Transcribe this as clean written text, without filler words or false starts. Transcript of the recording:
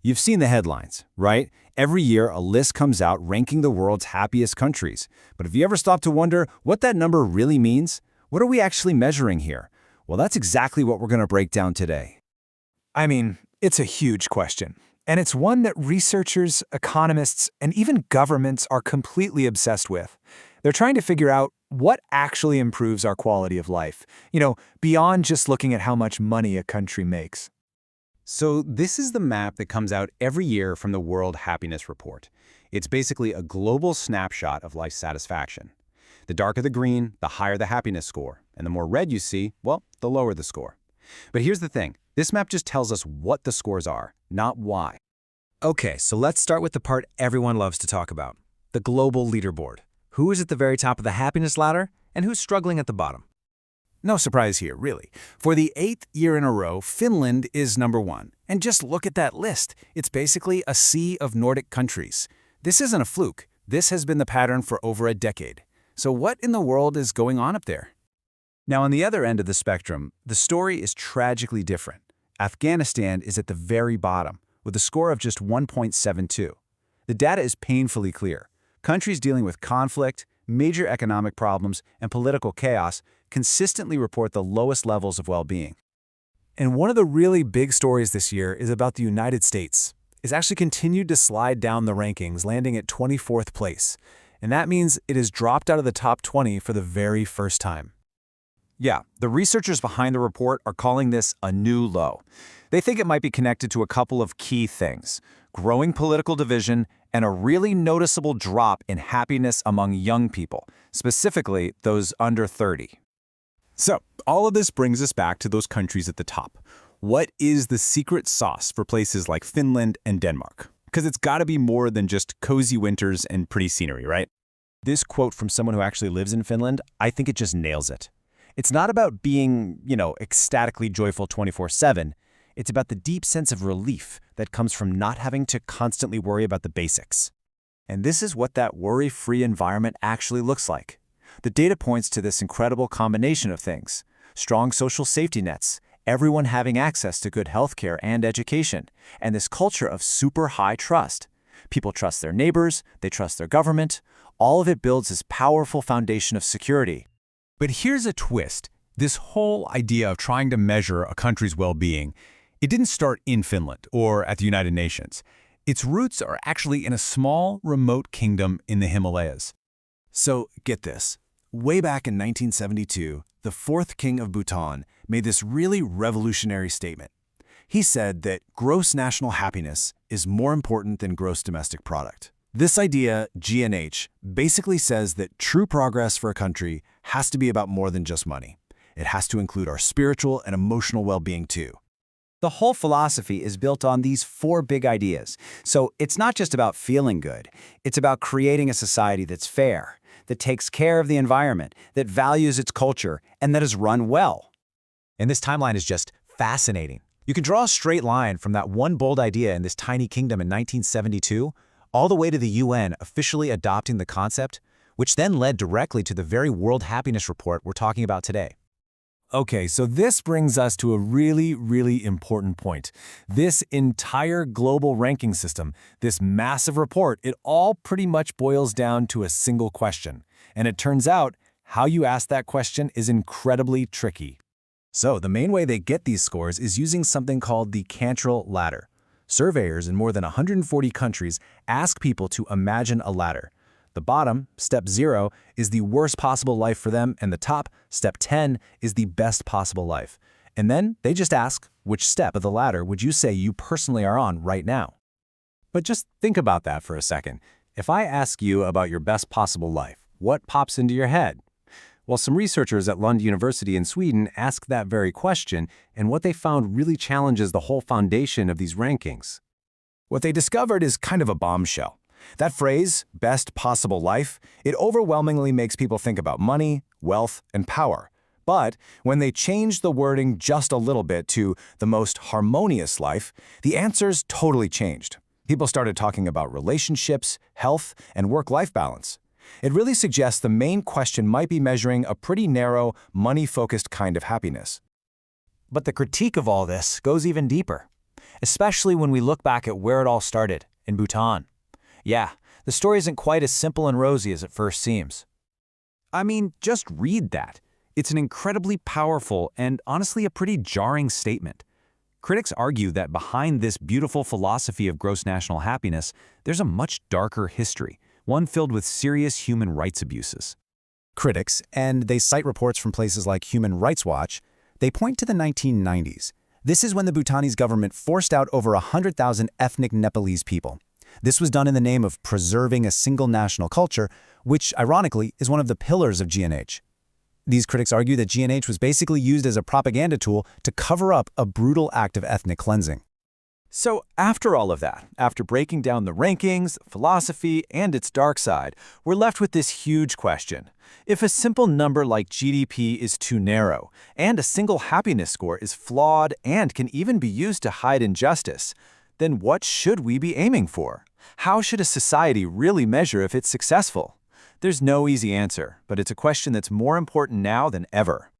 You've seen the headlines, right? Every year, a list comes out ranking the world's happiest countries. But have you ever stopped to wonder what that number really means? What are we actually measuring here? Well, that's exactly what we're going to break down today. I mean, it's a huge question. And it's one that researchers, economists, and even governments are completely obsessed with. They're trying to figure out what actually improves our quality of life, beyond just looking at how much money a country makes. So this is the map that comes out every year from the World Happiness Report. It's basically a global snapshot of life satisfaction. The darker the green, the higher the happiness score. And the more red you see, well, the lower the score. But here's the thing. This map just tells us what the scores are, not why. Okay, so let's start with the part everyone loves to talk about, the global leaderboard. Who is at the very top of the happiness ladder, and who's struggling at the bottom? No surprise here, really. For the 8th year in a row, Finland is number 1. And just look at that list. It's basically a sea of Nordic countries. This isn't a fluke. This has been the pattern for over a decade. So what in the world is going on up there? Now, on the other end of the spectrum, the story is tragically different. Afghanistan is at the very bottom, with a score of just 1.72. The data is painfully clear. Countries dealing with conflict, major economic problems, and political chaos consistently report the lowest levels of well-being. And one of the really big stories this year is about the United States. It's actually continued to slide down the rankings, landing at 24th place. And that means it has dropped out of the top 20 for the very first time. Yeah, the researchers behind the report are calling this a new low. They think it might be connected to a couple of key things: growing political division and a really noticeable drop in happiness among young people, specifically those under 30. So, all of this brings us back to those countries at the top. What is the secret sauce for places like Finland and Denmark? Because it's got to be more than just cozy winters and pretty scenery, right? This quote from someone who actually lives in Finland, I think it just nails it. It's not about being, ecstatically joyful 24/7. It's about the deep sense of relief that comes from not having to constantly worry about the basics. And this is what that worry-free environment actually looks like. The data points to this incredible combination of things: strong social safety nets, everyone having access to good healthcare and education, and this culture of super high trust. People trust their neighbors, they trust their government. All of it builds this powerful foundation of security. But here's a twist. This whole idea of trying to measure a country's well-being, it didn't start in Finland or at the United Nations. Its roots are actually in a small, remote kingdom in the Himalayas. So, get this. Way back in 1972, the 4th king of Bhutan made this really revolutionary statement. He said that gross national happiness is more important than gross domestic product. This idea, GNH, basically says that true progress for a country has to be about more than just money. It has to include our spiritual and emotional well-being too. The whole philosophy is built on these 4 big ideas. So it's not just about feeling good. It's about creating a society that's fair, that takes care of the environment, that values its culture, and that is run well. And this timeline is just fascinating. You can draw a straight line from that one bold idea in this tiny kingdom in 1972 all the way to the UN officially adopting the concept, which then led directly to the very World Happiness Report we're talking about today. Okay, so this brings us to a really, really important point. This entire global ranking system, this massive report, it all pretty much boils down to a single question. And it turns out, how you ask that question is incredibly tricky. So the main way they get these scores is using something called the Cantrell ladder. Surveyors in more than 140 countries ask people to imagine a ladder. The bottom, step 0, is the worst possible life for them, and the top, step 10, is the best possible life. And then they just ask, which step of the ladder would you say you personally are on right now? But just think about that for a second. If I ask you about your best possible life, what pops into your head? Well, some researchers at Lund University in Sweden asked that very question, and what they found really challenges the whole foundation of these rankings. What they discovered is kind of a bombshell. That phrase, best possible life, it overwhelmingly makes people think about money, wealth, and power. But when they changed the wording just a little bit to the most harmonious life, the answers totally changed. People started talking about relationships, health, and work-life balance. It really suggests the main question might be measuring a pretty narrow, money-focused kind of happiness. But the critique of all this goes even deeper. especially when we look back at where it all started, in Bhutan. Yeah, the story isn't quite as simple and rosy as it first seems. I mean, just read that. It's an incredibly powerful and honestly a pretty jarring statement. Critics argue that behind this beautiful philosophy of gross national happiness, there's a much darker history, one filled with serious human rights abuses. Critics, and they cite reports from places like Human Rights Watch, they point to the 1990s. This is when the Bhutanese government forced out over 100,000 ethnic Nepalese people. This was done in the name of preserving a single national culture, which, ironically, is one of the pillars of GNH. These critics argue that GNH was basically used as a propaganda tool to cover up a brutal act of ethnic cleansing. So after all of that, after breaking down the rankings, philosophy, and its dark side, we're left with this huge question. If a simple number like GDP is too narrow, and a single happiness score is flawed and can even be used to hide injustice, then what should we be aiming for? How should a society really measure if it's successful? There's no easy answer, but it's a question that's more important now than ever.